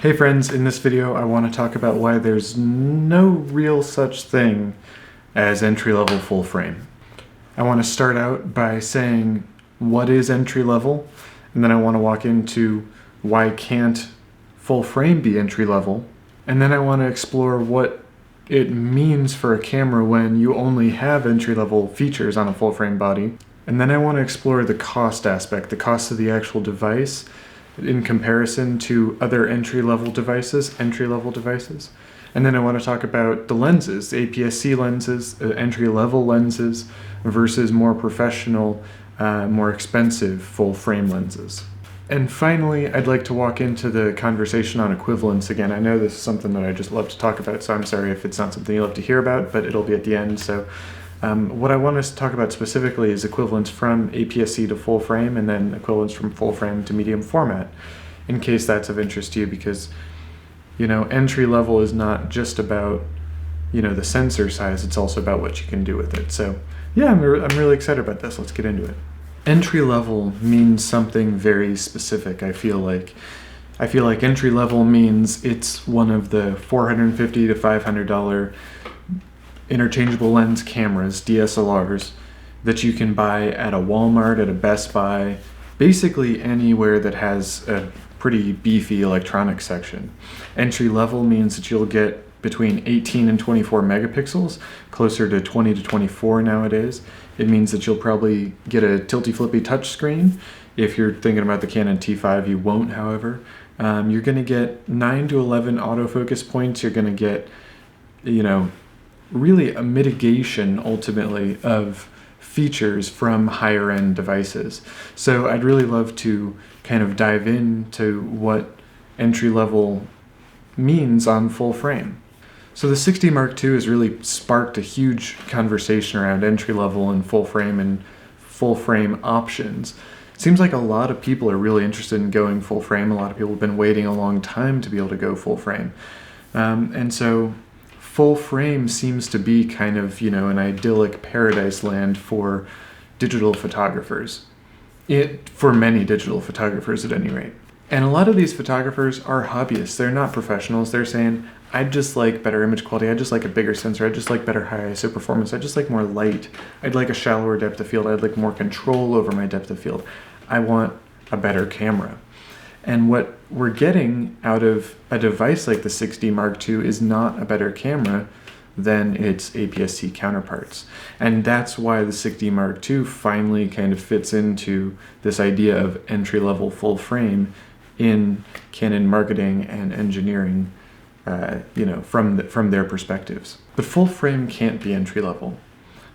Hey friends, in this video I want to talk about why there's no real such thing as entry-level full frame. I want to start out by saying what is entry-level, and then I want to walk into why can't full frame be entry-level, and then I want to explore what it means for a camera when you only have entry-level features on a full frame body, and then I want to explore the cost aspect, the cost of the actual device, in comparison to other entry-level devices. And then I want to talk about the lenses, the aps-c lenses, entry-level lenses versus more professional, more expensive full-frame lenses. And finally, I'd like to walk into the conversation on equivalence again. I know this is something that I just love to talk about, so I'm sorry if it's not something you love to hear about, but it'll be at the end. So what I want us to talk about specifically is equivalence from aps-c to full frame, and then equivalence from full frame to medium format, in case that's of interest to you, because, you know, entry level is not just about, you know, the sensor size, it's also about what you can do with it. So yeah, I'm really excited about this. Let's get into it. Entry level means something very specific. I feel like entry level means it's one of the $450 to $500 interchangeable lens cameras, DSLRs, that you can buy at a Walmart, at a Best Buy, basically anywhere that has a pretty beefy electronics section. Entry level means that you'll get between 18 and 24 megapixels, closer to 20 to 24 nowadays. It means that you'll probably get a tilty flippy touchscreen. If you're thinking about the Canon T5, you won't, however. You're going to get 9 to 11 autofocus points. You're going to get, you know, really a mitigation ultimately of features from higher end devices. So I'd really love to kind of dive into what entry level means on full frame. So the 6D Mark II has really sparked a huge conversation around entry level and full frame options. It seems like a lot of people are really interested in going full frame. A lot of people have been waiting a long time to be able to go full frame. And so full frame seems to be kind of, you know, an idyllic paradise land for digital photographers. For many digital photographers at any rate. And a lot of these photographers are hobbyists. They're not professionals. They're saying, I'd just like better image quality. I'd just like a bigger sensor. I'd just like better high ISO performance. I'd just like more light. I'd like a shallower depth of field. I'd like more control over my depth of field. I want a better camera. And what we're getting out of a device like the 6D Mark II is not a better camera than its aps-c counterparts. And that's why the 6D Mark II finally kind of fits into this idea of entry-level full frame in Canon marketing and engineering, you know, from their perspectives. But full frame can't be entry-level.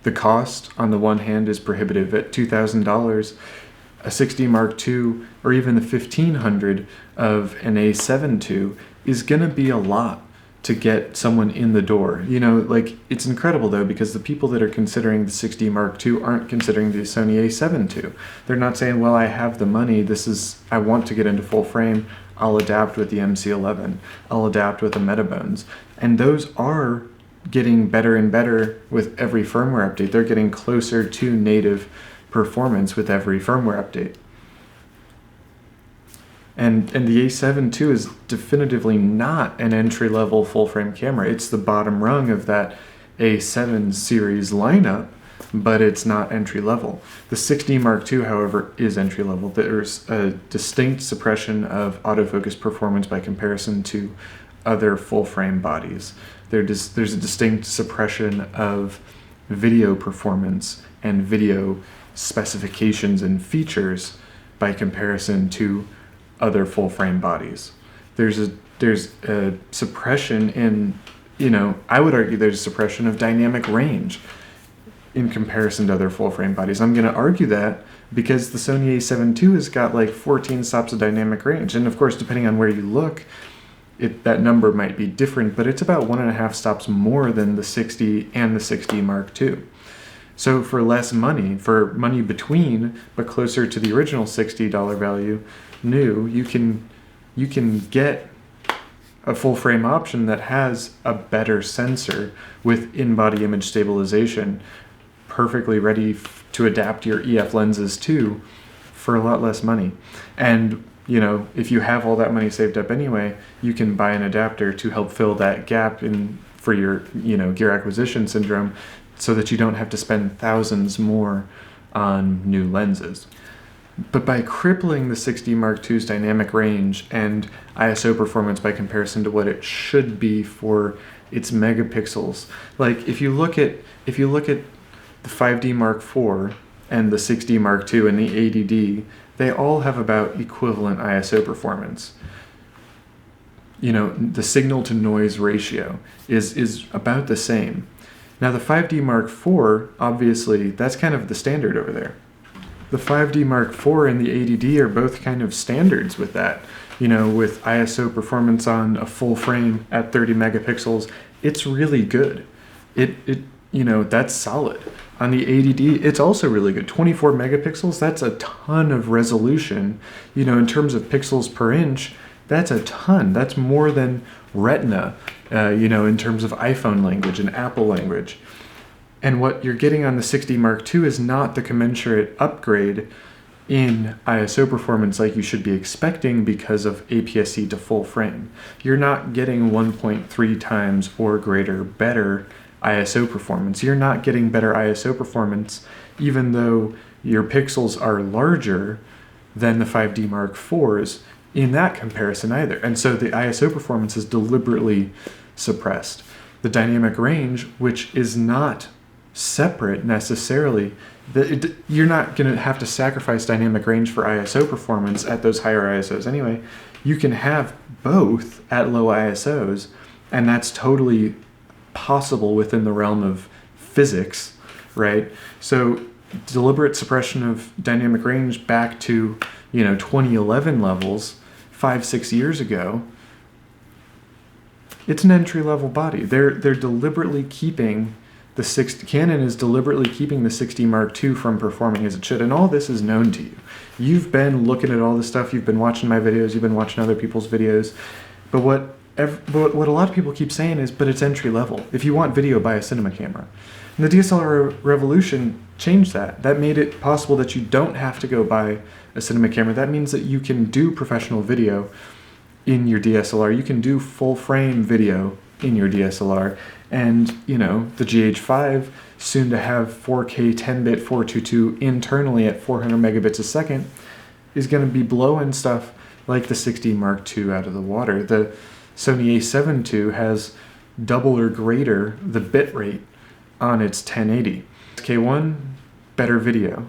The cost, on the one hand, is prohibitive. At $2,000, a 6D Mark II, or even the $1,500 of an A7 II is going to be a lot to get someone in the door. You know, like, it's incredible though, because the people that are considering the 6D Mark II aren't considering the Sony A7 II. They're not saying, well, I have the money, I want to get into full frame, I'll adapt with the MC11, I'll adapt with the Metabones. And those are getting better and better with every firmware update. They're getting closer to native performance with every firmware update. And the A7 II is definitively not an entry-level full-frame camera. It's the bottom rung of that A7 series lineup, but it's not entry-level. The 6D Mark II, however, is entry-level. There's a distinct suppression of autofocus performance by comparison to other full-frame bodies. There's a distinct suppression of video performance and video specifications and features by comparison to other full-frame bodies. There's a suppression in, you know, I would argue there's a suppression of dynamic range in comparison to other full-frame bodies. I'm going to argue that because the Sony A7 II has got like 14 stops of dynamic range, and of course, depending on where you look, that number might be different, but it's about 1.5 stops more than the 6D and the 6D Mark II. So for less money, for money between, but closer to the original $60 value, new, you can get a full frame option that has a better sensor with in-body image stabilization, perfectly ready to adapt your EF lenses to, for a lot less money. And if you have all that money saved up anyway, you can buy an adapter to help fill that gap for your, gear acquisition syndrome, so that you don't have to spend thousands more on new lenses. But by crippling the 6D Mark II's dynamic range and ISO performance by comparison to what it should be for its megapixels, like if you look at the 5D Mark IV and the 6D Mark II and the 80D, they all have about equivalent ISO performance. The signal to noise ratio is about the same. Now the 5D Mark IV, obviously, that's kind of the standard over there. The 5D Mark IV and the 80D are both kind of standards with that. With ISO performance on a full frame at 30 megapixels, it's really good. That's solid. On the 80D, it's also really good. 24 megapixels, that's a ton of resolution. In terms of pixels per inch, that's a ton. That's more than Retina, in terms of iPhone language and Apple language. And what you're getting on the 6D Mark II is not the commensurate upgrade in ISO performance like you should be expecting because of aps-c to full frame. You're not getting 1.3 times or greater better ISO performance. You're not getting better ISO performance even though your pixels are larger than the 5D Mark IVs in that comparison either. And so the ISO performance is deliberately suppressed. The dynamic range, which is not separate necessarily, you're not going to have to sacrifice dynamic range for ISO performance at those higher ISOs anyway. You can have both at low ISOs, and that's totally possible within the realm of physics, right? So deliberate suppression of dynamic range back to 2011 levels 5-6 years ago, it's an entry-level body. They're deliberately keeping Canon is deliberately keeping the 6D Mark II from performing as it should, and all this is known to you. You've been looking at all this stuff, you've been watching my videos, you've been watching other people's videos, but what a lot of people keep saying is, but it's entry level. If you want video, buy a cinema camera. And the DSLR revolution changed that. That made it possible that you don't have to go buy a cinema camera. That means that you can do professional video in your DSLR. You can do full frame video in your DSLR. And, the GH5, soon to have 4K 10-bit 422 internally at 400 megabits a second, is going to be blowing stuff like the 6D Mark II out of the water. The Sony a7 II has double or greater the bit rate on its 1080. K1, better video.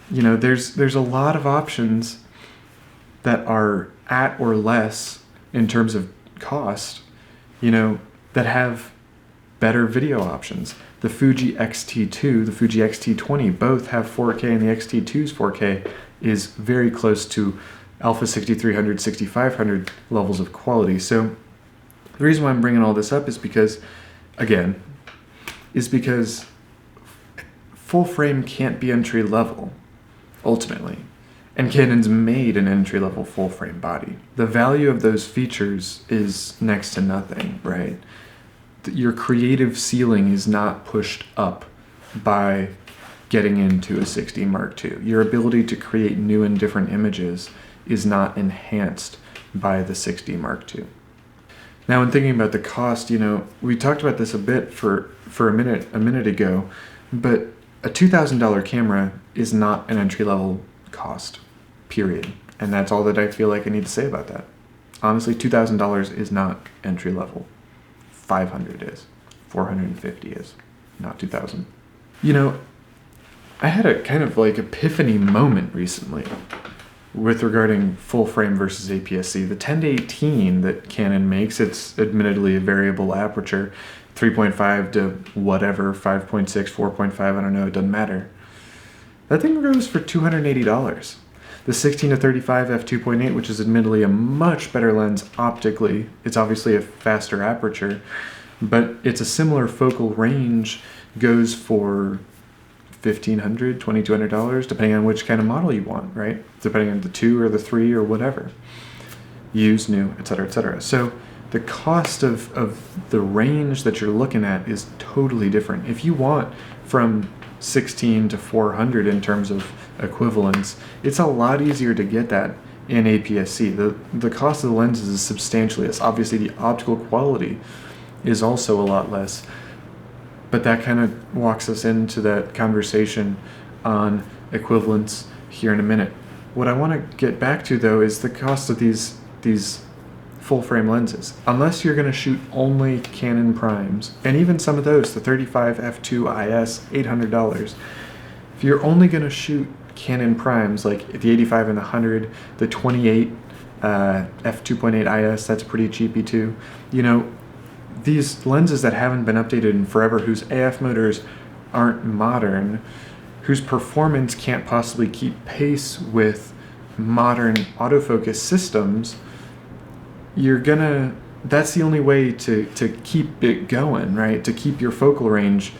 There's a lot of options that are at or less in terms of cost, that have better video options. The Fuji X-T2, the Fuji X-T20 both have 4K, and the X-T2's 4K is very close to Alpha 6300, 6500 levels of quality. So the reason why I'm bringing all this up is because full frame can't be entry level, ultimately. And Canon's made an entry level full frame body. The value of those features is next to nothing, right? Your creative ceiling is not pushed up by getting into a 6D Mark II. Your ability to create new and different images is not enhanced by the 6D Mark II. Now, when thinking about the cost, we talked about this a bit for a minute ago, but a $2,000 camera is not an entry-level cost, period. And that's all that I feel like I need to say about that. Honestly, $2,000 is not entry-level. $500 is. $450 is. Not $2,000. I had a kind of epiphany moment recently with regarding full frame versus aps-c. The 10-18 that Canon makes, it's admittedly a variable aperture, 3.5 to whatever, 5.6, 4.5, I don't know, it doesn't matter. That thing goes for $280. The 16 to 35 f2.8, which is admittedly a much better lens optically, it's obviously a faster aperture, but it's a similar focal range, goes for $1,500, $2,200, depending on which kind of model you want, right? Depending on the 2 or the 3 or whatever. Used, new, etc., etc. So the cost of the range that you're looking at is totally different. If you want from 16 to 400 in terms of equivalence, it's a lot easier to get that in aps-c. The cost of the lenses is substantially less. Obviously, the optical quality is also a lot less. But that kind of walks us into that conversation on equivalence here in a minute. What I want to get back to, though, is the cost of these full-frame lenses. Unless you're going to shoot only Canon primes, and even some of those, the 35 f2 IS, $800. If you're only going to shoot Canon primes, like the 85 and the 100, the 28 f2.8 IS, that's pretty cheapy too. You know, these lenses that haven't been updated in forever, whose AF motors aren't modern, whose performance can't possibly keep pace with modern autofocus systems, that's the only way to keep it going, right? To keep your focal range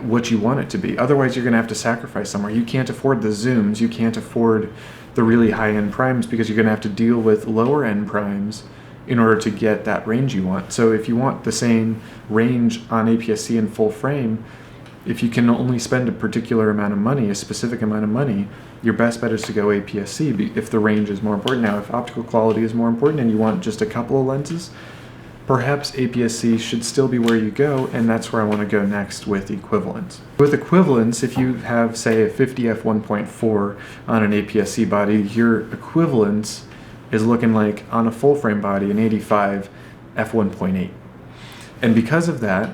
what you want it to be. Otherwise, you're gonna have to sacrifice somewhere. You can't afford the zooms, you can't afford the really high-end primes, because you're gonna have to deal with lower-end primes in order to get that range you want. So if you want the same range on aps-c in full frame, if you can only spend a particular amount of money, a specific amount of money, your best bet is to go aps-c if the range is more important. Now, if optical quality is more important and you want just a couple of lenses, perhaps aps-c should still be where you go, and that's where I want to go next with equivalence. With equivalence, if you have, say, a 50 f1.4 on an aps-c body, your equivalence is looking like, on a full-frame body, an 85 f1.8. And because of that,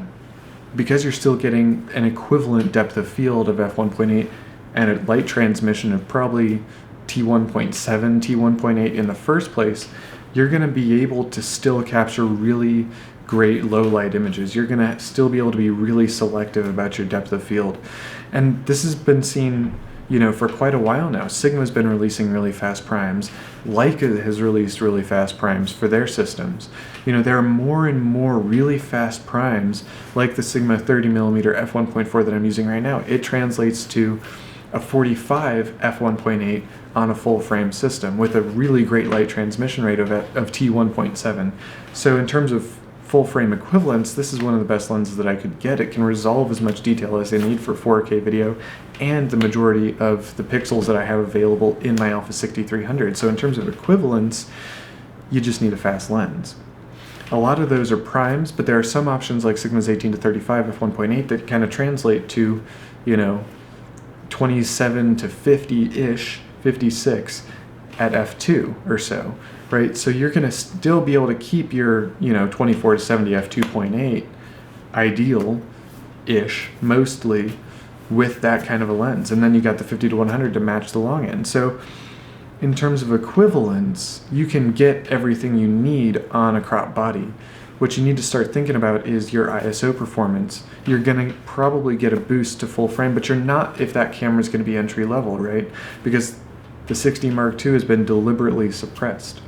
because you're still getting an equivalent depth of field of f1.8 and a light transmission of probably t1.7, t1.8 in the first place, you're going to be able to still capture really great low light images. You're going to still be able to be really selective about your depth of field. And this has been seen, you know, for quite a while now. Sigma's been releasing really fast primes. Leica has released really fast primes for their systems. You know, there are more and more really fast primes, like the Sigma 30mm f1.4 that I'm using right now. It translates to a 45 f1.8 on a full frame system with a really great light transmission rate of t1.7. So in terms of full frame equivalence, this is one of the best lenses that I could get. It can resolve as much detail as I need for 4K video and the majority of the pixels that I have available in my Alpha 6300. So in terms of equivalence, you just need a fast lens. A lot of those are primes, but there are some options like Sigma's 18 to 35 f1.8 that kind of translate to, you know, 27 to 50-ish, 56 at f2 or so, right? So you're going to still be able to keep your, you know, 24 to 70 f2.8 ideal-ish, mostly, with that kind of a lens. And then you got the 50 to 100 to match the long end. So in terms of equivalence, you can get everything you need on a crop body. What you need to start thinking about is your ISO performance. You're going to probably get a boost to full frame, but you're not if that camera is going to be entry level, right? Because the 6D Mark II has been deliberately suppressed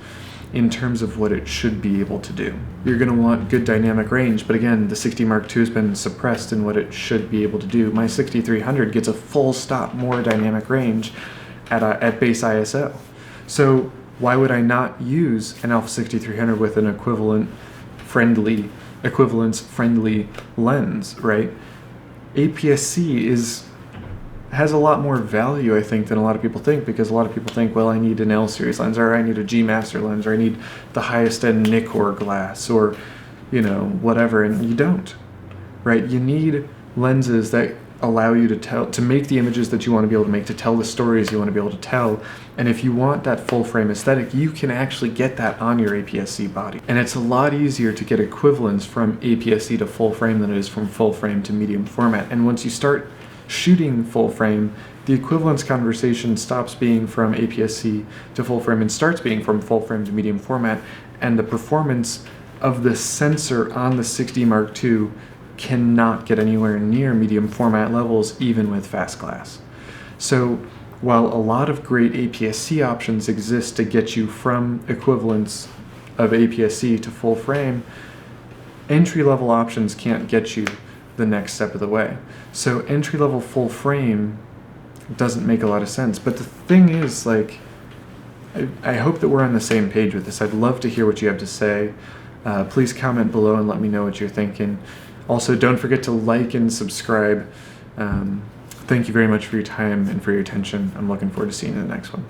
in terms of what it should be able to do. You're going to want good dynamic range, but again, the 6D Mark II has been suppressed in what it should be able to do. My 6300 gets a full stop more dynamic range at base ISO. So why would I not use an Alpha 6300 with an equivalence-friendly lens, right? aps-c has a lot more value, I think, than a lot of people think, because a lot of people think, well, I need an L-series lens, or I need a G-Master lens, or I need the highest-end Nikkor glass, or, you know, whatever, and you don't, right? You need lenses that allow you to make the images that you want to be able to make, to tell the stories you want to be able to tell. And if you want that full frame aesthetic, you can actually get that on your aps-c body. And it's a lot easier to get equivalence from aps-c to full frame than it is from full frame to medium format. And once you start shooting full frame, the equivalence conversation stops being from aps-c to full frame and starts being from full frame to medium format. And the performance of the sensor on the 6D Mark II cannot get anywhere near medium format levels, even with fast glass. So while a lot of great aps-c options exist to get you from equivalence of aps-c to full frame, entry-level options can't get you the next step of the way. So entry-level full frame doesn't make a lot of sense. But the thing is, like, I hope that we're on the same page with this. I'd love to hear what you have to say. Please comment below and let me know what you're thinking. Also, don't forget to like and subscribe. Thank you very much for your time and for your attention. I'm looking forward to seeing you in the next one.